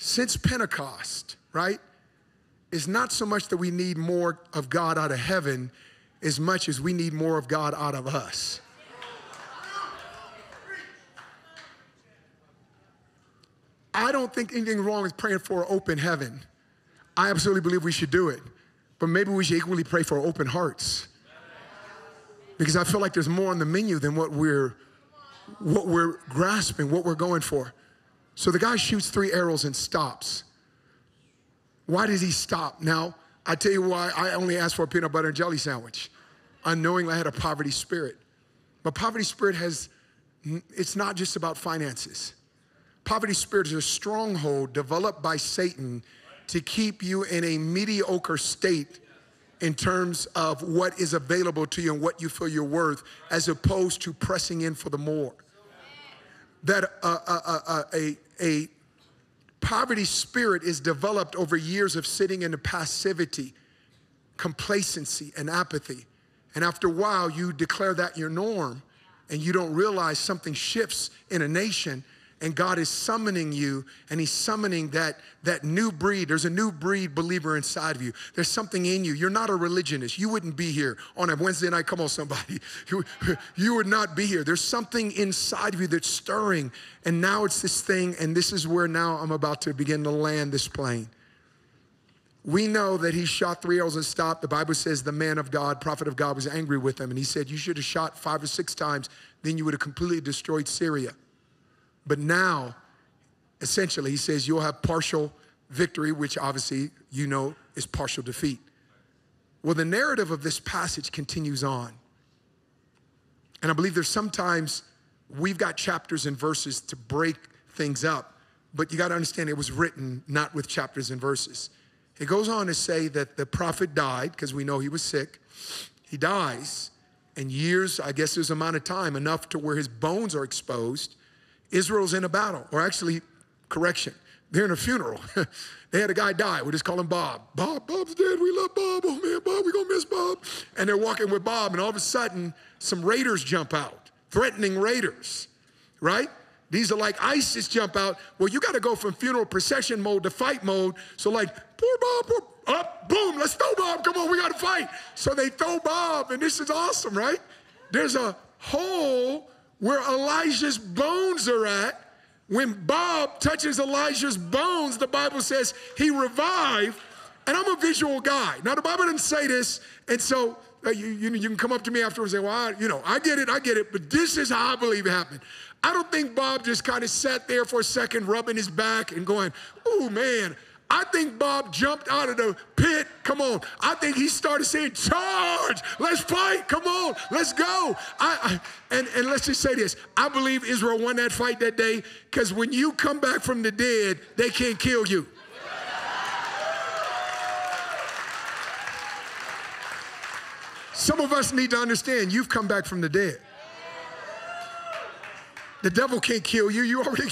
since Pentecost, right, it's not so much that we need more of God out of heaven as much as we need more of God out of us. I don't think anything wrong with praying for an open heaven. I absolutely believe we should do it. But maybe we should equally pray for open hearts. Because I feel like there's more on the menu than what we're grasping, what we're going for. So the guy shoots 3 arrows and stops. Why does he stop? Now, I tell you why I only asked for a peanut butter and jelly sandwich. Unknowingly, I had a poverty spirit. But poverty spirit it's not just about finances. Poverty spirit is a stronghold developed by Satan to keep you in a mediocre state in terms of what is available to you and what you feel you're worth, as opposed to pressing in for the more. That a poverty spirit is developed over years of sitting in the passivity, complacency, and apathy. And after a while, you declare that your norm, and you don't realize something shifts in a nation. And God is summoning you, and he's summoning that new breed. There's a new breed believer inside of you. There's something in you. You're not a religionist. You wouldn't be here on a Wednesday night. Come on, somebody. You would not be here. There's something inside of you that's stirring. And now it's this thing, and this is where now I'm about to begin to land this plane. We know that he shot 3 arrows and stopped. The Bible says the man of God, prophet of God, was angry with him. And he said, you should have shot 5 or 6 times. Then you would have completely destroyed Syria. But now, essentially, he says you'll have partial victory, which obviously you know is partial defeat. Well, the narrative of this passage continues on. And I believe there's sometimes we've got chapters and verses to break things up, but you got to understand it was written not with chapters and verses. It goes on to say that the prophet died because we know he was sick. He dies, and years, I guess there's an amount of time, enough to where his bones are exposed. Israel's in a battle, or actually, correction, they're in a funeral. They had a guy die. We just call him Bob. Bob's dead. We love Bob. Oh, man, Bob, we're going to miss Bob. And they're walking with Bob, and all of a sudden, some raiders jump out, threatening raiders, right? These are like ISIS jump out. Well, you got to go from funeral procession mode to fight mode. So like, poor Bob, up, boom, let's throw Bob. Come on, we got to fight. So they throw Bob, and this is awesome, right? There's a hole where Elijah's bones are at. When Bob touches Elijah's bones, the Bible says he revived. And I'm a visual guy. Now, the Bible didn't say this, and so you can come up to me afterwards and say, well, I get it, but this is how I believe it happened. I don't think Bob just kind of sat there for a second, rubbing his back and going, oh, man. I think Bob jumped out of the pit. Come on. I think he started saying, charge. Let's fight. Come on. Let's go. And let's just say this. I believe Israel won that fight that day because when you come back from the dead, they can't kill you. Some of us need to understand you've come back from the dead. The devil can't kill you. You already,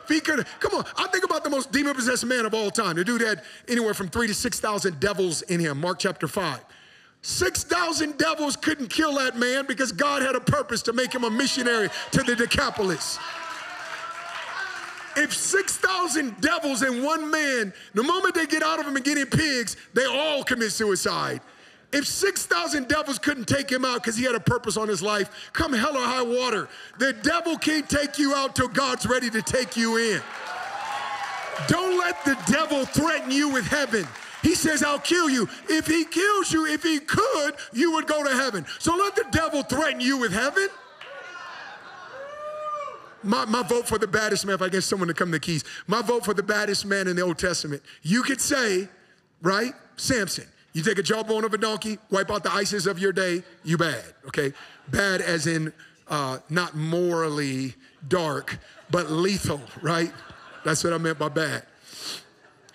he could. Come on, I think about the most demon-possessed man of all time. The dude had anywhere from 3,000 to 6,000 devils in him. Mark chapter 5. 6,000 devils couldn't kill that man because God had a purpose to make him a missionary to the Decapolis. If 6,000 devils in one man, the moment they get out of him and get in pigs, they all commit suicide. If 6,000 devils couldn't take him out because he had a purpose on his life, come hell or high water, the devil can't take you out till God's ready to take you in. Don't let the devil threaten you with heaven. He says, I'll kill you. If he kills you, if he could, you would go to heaven. So let the devil threaten you with heaven. My vote for the baddest man, if I get someone to come to the keys, my vote for the baddest man in the Old Testament. You could say, right, Samson. You take a jawbone of a donkey, wipe out the ISIS of your day, you bad, okay? Bad as in not morally dark, but lethal, right? That's what I meant by bad.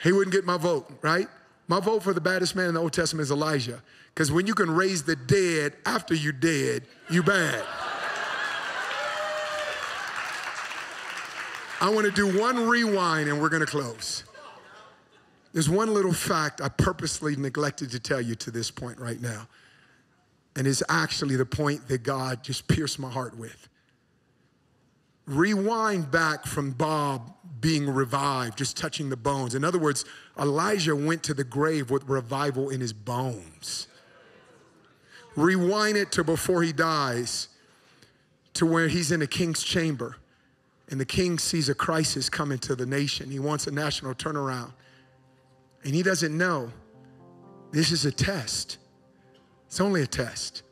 He wouldn't get my vote, right? My vote for the baddest man in the Old Testament is Elijah, because when you can raise the dead after you're dead, you bad. I want to do one rewind and we're going to close. There's one little fact I purposely neglected to tell you to this point right now. And it's actually the point that God just pierced my heart with. Rewind back from Bob being revived, just touching the bones. In other words, Elijah went to the grave with revival in his bones. Rewind it to before he dies, to where he's in a king's chamber, and the king sees a crisis coming to the nation. He wants a national turnaround, and he doesn't know this is a test. It's only a test.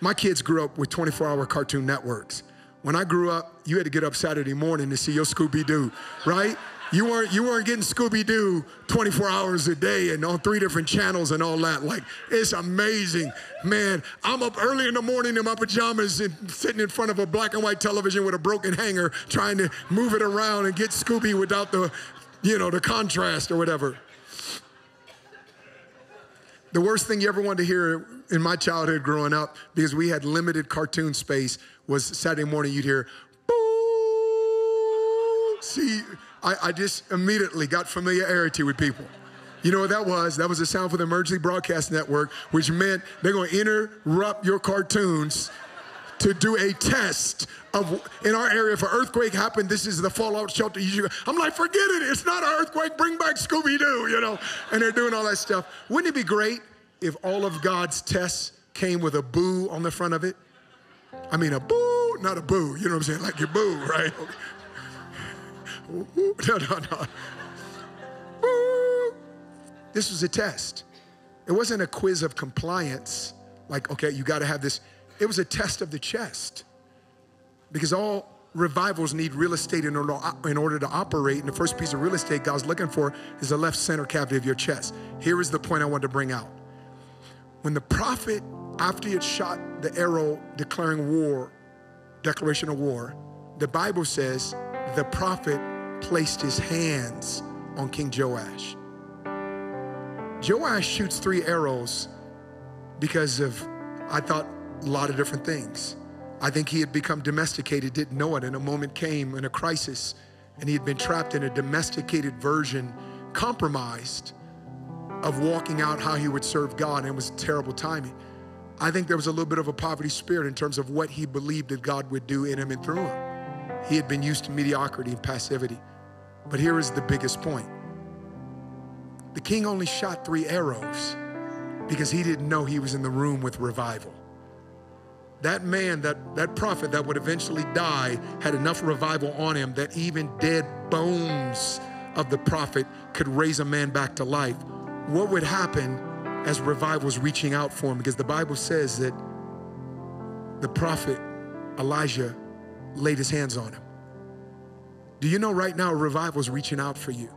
My kids grew up with 24-hour Cartoon Networks. When I grew up, you had to get up Saturday morning to see your Scooby-Doo, right? You weren't getting Scooby-Doo 24 hours a day and on 3 different channels and all that. Like, it's amazing. Man, I'm up early in the morning in my pajamas and sitting in front of a black and white television with a broken hanger trying to move it around and get Scooby without the, the contrast or whatever. The worst thing you ever wanted to hear in my childhood growing up, because we had limited cartoon space, was Saturday morning you'd hear, boo. See, I just immediately got familiarity with people. You know what that was? That was a sound for the Emergency Broadcast Network, which meant they're going to interrupt your cartoons to do a test of, in our area, if an earthquake happened, this is the fallout shelter. I'm like, forget it. It's not an earthquake. Bring back Scooby-Doo, And they're doing all that stuff. Wouldn't it be great if all of God's tests came with a boo on the front of it? I mean, a boo, not a boo. You know what I'm saying? Like your boo, right? No. Boo. This was a test. It wasn't a quiz of compliance. Like, okay, you got to have this. It was a test of the chest. Because all revivals need real estate in order to operate. And the first piece of real estate God's looking for is the left center cavity of your chest. Here is the point I wanted to bring out. When the prophet, after he had shot the arrow declaration of war, the Bible says the prophet placed his hands on King Joash. Joash shoots 3 arrows because of, I thought, a lot of different things. I think he had become domesticated, didn't know it, and a moment came in a crisis, and he had been trapped in a domesticated version, compromised, of walking out how he would serve God, and it was terrible timing. I think there was a little bit of a poverty spirit in terms of what he believed that God would do in him and through him. He had been used to mediocrity and passivity. But here is the biggest point. The king only shot 3 arrows because he didn't know he was in the room with revival. That man, that prophet that would eventually die, had enough revival on him that even dead bones of the prophet could raise a man back to life. What would happen as revival was reaching out for him? Because the Bible says that the prophet Elijah laid his hands on him. Do you know right now revival is reaching out for you?